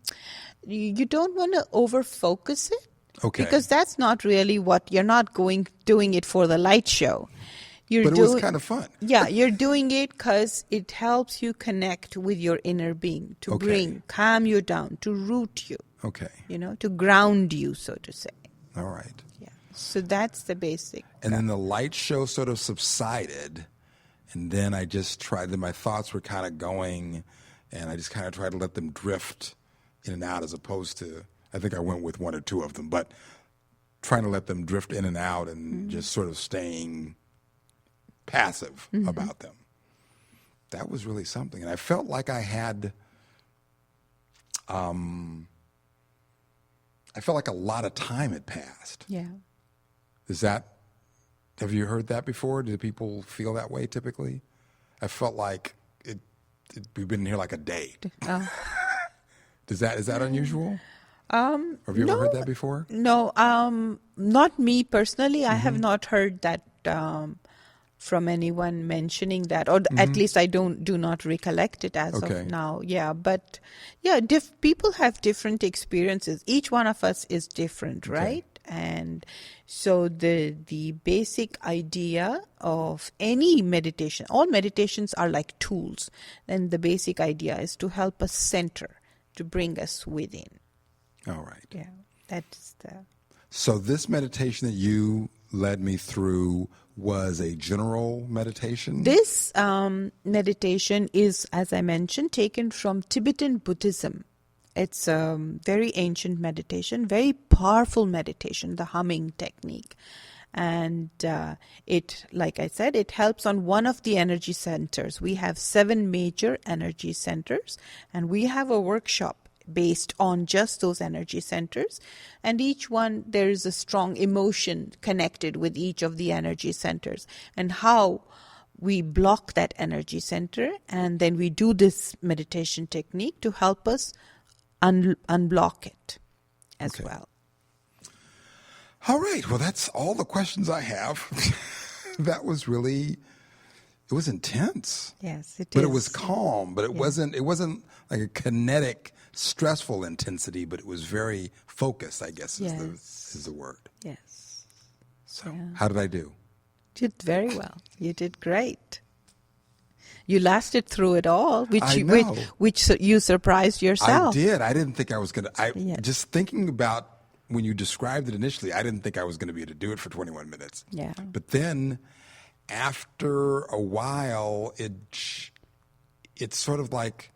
You don't want to over focus it, Okay. because that's not really what you're not doing it for the light show. But it was kind of fun. Yeah, you're doing it because it helps you connect with your inner being, to calm you down, to root you. Okay. To ground you, so to say. All right. Yeah. So that's the basic. And then the light show sort of subsided, and then I just tried. Then my thoughts were kind of going, and I just kind of tried to let them drift in and out, as opposed to, I think I went with one or two of them, but trying to let them drift in and out, and just sort of staying passive about them. That was really something. And I felt like I had, I felt like a lot of time had passed. Yeah. Have you heard that before? Do people feel that way typically? I felt like we've been here like a day. Oh. Is that unusual? Have you ever heard that before? No, not me personally. I have not heard that from anyone mentioning that, or at least I do not recollect it as of now. Yeah, but people have different experiences. Each one of us is different, right? And so the basic idea of any meditation, all meditations are like tools, and the basic idea is to help us center, to bring us within. All right. Yeah, that's the. So this meditation that you led me through was a general meditation? This meditation is, as I mentioned, taken from Tibetan Buddhism. It's a very ancient meditation, very powerful meditation, the humming technique. And it, like I said, it helps on one of the energy centers. We have 7 major energy centers, and we have a workshop based on just those energy centers. And each one, there is a strong emotion connected with each of the energy centers, and how we block that energy center. And then we do this meditation technique to help us unblock it as well. All right. Well, that's all the questions I have. That was really, it was intense. Yes, it is. But it was calm, but it wasn't like a kinetic, stressful intensity, but it was very focused, I guess is the word. Yes. So how did I do? You did very well. You did great. You lasted through it all, which you surprised yourself. I did. I didn't think I was going to. Just thinking about when you described it initially, I didn't think I was going to be able to do it for 21 minutes. Yeah. But then after a while, it's sort of like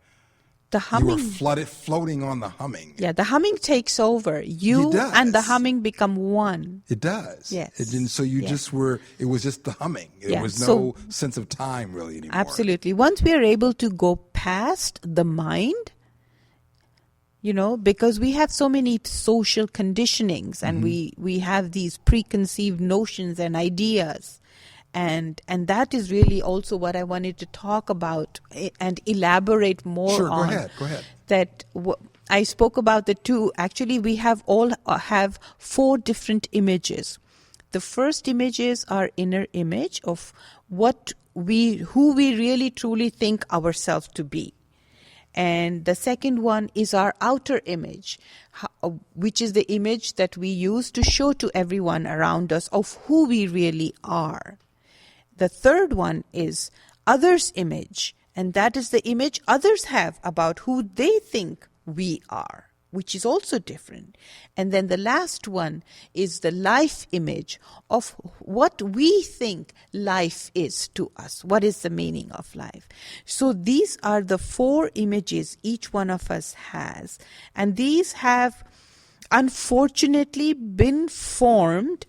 the humming. You were floating on the humming. Yeah, the humming takes over. You and the humming become one. It does. Yes. And so you just were, it was just the humming. There was no sense of time really anymore. Absolutely. Once we are able to go past the mind, because we have so many social conditionings, and we have these preconceived notions and ideas. And that is really also what I wanted to talk about and elaborate more on. Sure, go ahead. That I spoke about the two. Actually, we have 4 different images. The first image is our inner image of who we really truly think ourselves to be. And the second one is our outer image, which is the image that we use to show to everyone around us of who we really are. The third one is others' image, and that is the image others have about who they think we are, which is also different. And then the last one is the life image of what we think life is to us. What is the meaning of life? So these are the 4 images each one of us has. And these have unfortunately been formed,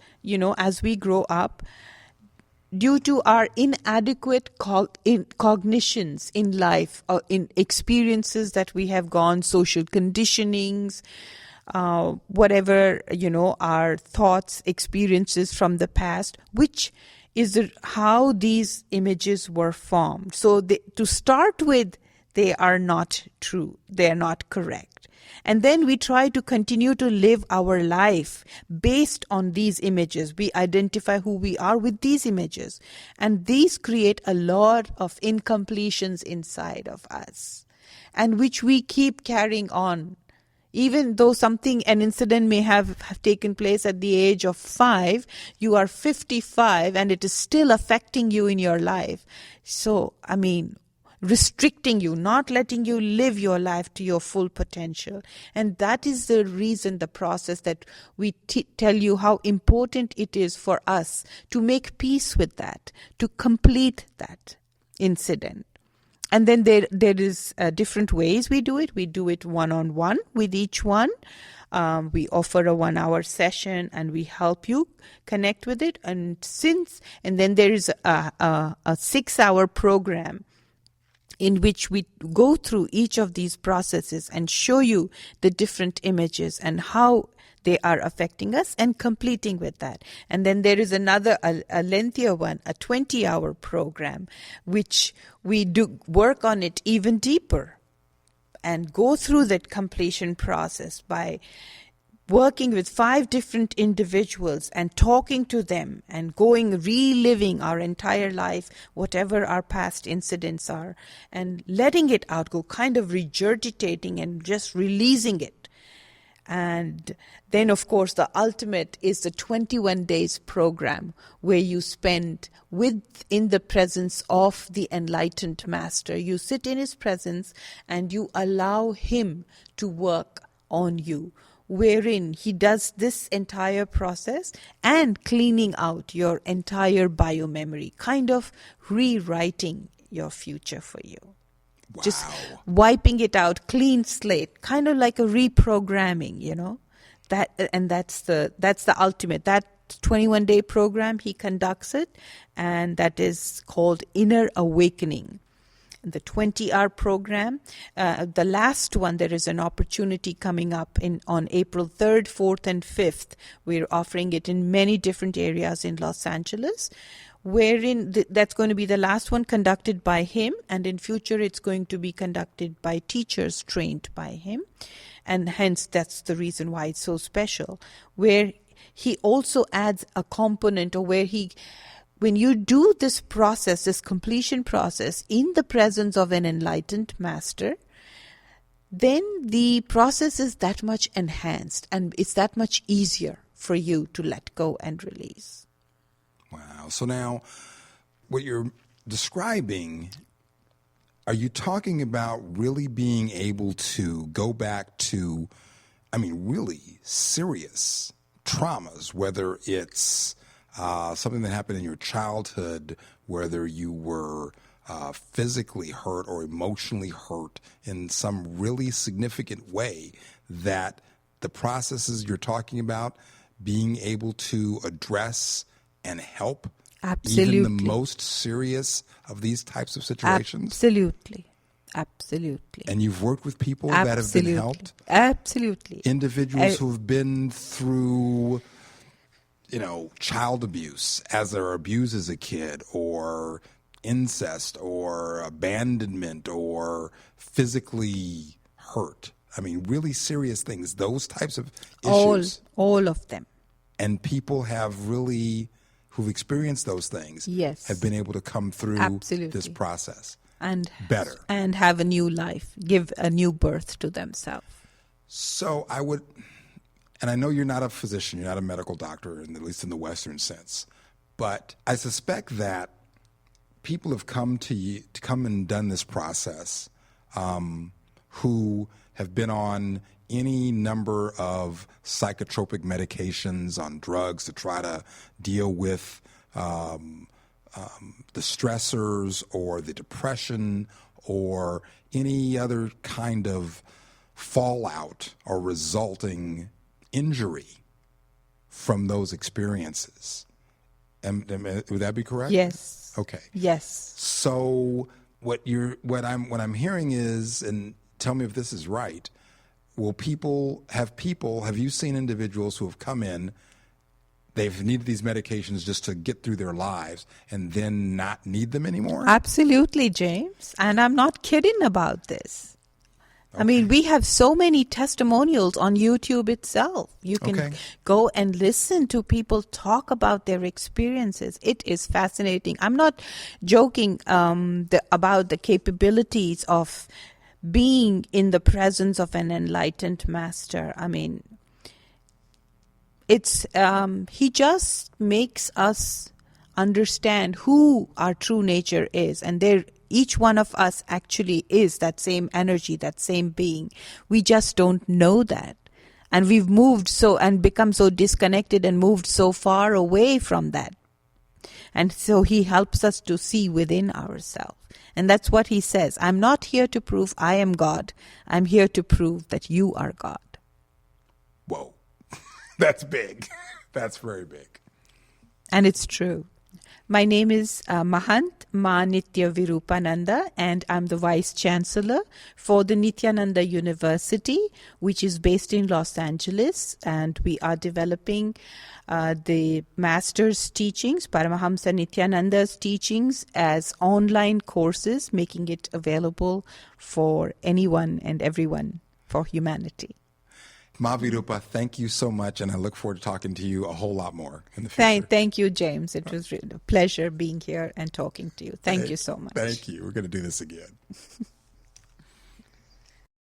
as we grow up, due to our inadequate cognitions in life, in experiences that we have gone, social conditionings, whatever, our thoughts, experiences from the past, which is how these images were formed. So to start with, they are not true, they are not correct. And then we try to continue to live our life based on these images. We identify who we are with these images. And these create a lot of incompletions inside of us, and which we keep carrying on. Even though an incident may have taken place at the age of 5, you are 55 and it is still affecting you in your life. So, restricting you, not letting you live your life to your full potential. And that is the reason, the process that we tell you how important it is for us to make peace with that, to complete that incident. And then there is different ways we do it. We do it one-on-one with each one. We offer a 1-hour session and we help you connect with it. And then there is a 6-hour program in which we go through each of these processes and show you the different images and how they are affecting us and completing with that. And then there is another, a lengthier one, a 20-hour program, which we do work on it even deeper and go through that completion process by working with 5 different individuals and talking to them and reliving our entire life, whatever our past incidents are, and letting it out, kind of regurgitating and just releasing it. And then, of course, the ultimate is the 21 days program where you spend in the presence of the enlightened master. You sit in his presence and you allow him to work on you, wherein he does this entire process and cleaning out your entire biomemory, kind of rewriting your future for you. Wow. Just wiping it out, clean slate, kind of like a reprogramming, that's the ultimate. That 21-day program, he conducts it, and that is called Inner Awakening. The 20-hour program, the last one, there is an opportunity coming up on April 3rd, 4th, and 5th. We're offering it in many different areas in Los Angeles, wherein that's going to be the last one conducted by him, and in future it's going to be conducted by teachers trained by him. And hence that's the reason why it's so special, where he also adds a component, or when you do this process, this completion process, in the presence of an enlightened master, then the process is that much enhanced and it's that much easier for you to let go and release. Wow. So now what you're describing, are you talking about really being able to go back to, really serious traumas, whether it's something that happened in your childhood, whether you were physically hurt or emotionally hurt in some really significant way, that the processes you're talking about, being able to address and help Absolutely. even the most serious of these types of situations? Absolutely. And you've worked with people Absolutely. that have been helped? Absolutely. Individuals who've been through, child abuse, as they're abused as a kid, or incest, or abandonment, or physically hurt. Really serious things, those types of issues. All of them. And people who've experienced those things, yes, have been able to come through Absolutely. this process and better and have a new life, give a new birth to themselves. So and I know you're not a physician, you're not a medical doctor, at least in the Western sense, but I suspect that people have come to you to come and done this process, who have been on any number of psychotropic medications, on drugs to try to deal with the stressors or the depression or any other kind of fallout or resulting injury from those experiences. Would that be correct? Yes. Okay. Yes. So what I'm hearing is, and tell me if this is right, have you seen individuals who have come in they've needed these medications just to get through their lives and then not need them anymore? Absolutely, James. And I'm not kidding about this. Okay. I mean, we have so many testimonials on YouTube itself. You can go and listen to people talk about their experiences. It is fascinating. I'm not joking about the capabilities of being in the presence of an enlightened master. I mean, it's he just makes us understand who our true nature is, and each one of us actually is that same energy, that same being. We just don't know that, and we've moved and become so disconnected and moved so far away from that. And so he helps us to see within ourselves. And that's what he says. I'm not here to prove I am God. I'm here to prove that you are God. Whoa. That's big. That's very big. And it's true. My name is Mahant Ma Nitya Virupananda, and I'm the Vice Chancellor for the Nityananda University, which is based in Los Angeles. And we are developing the Master's teachings, Paramahamsa Nityananda's teachings, as online courses, making it available for anyone and everyone, for humanity. Ma Virupa, thank you so much, and I look forward to talking to you a whole lot more in the future. Thank you, James. It was really a pleasure being here and talking to you. Thank you so much. Thank you. We're going to do this again.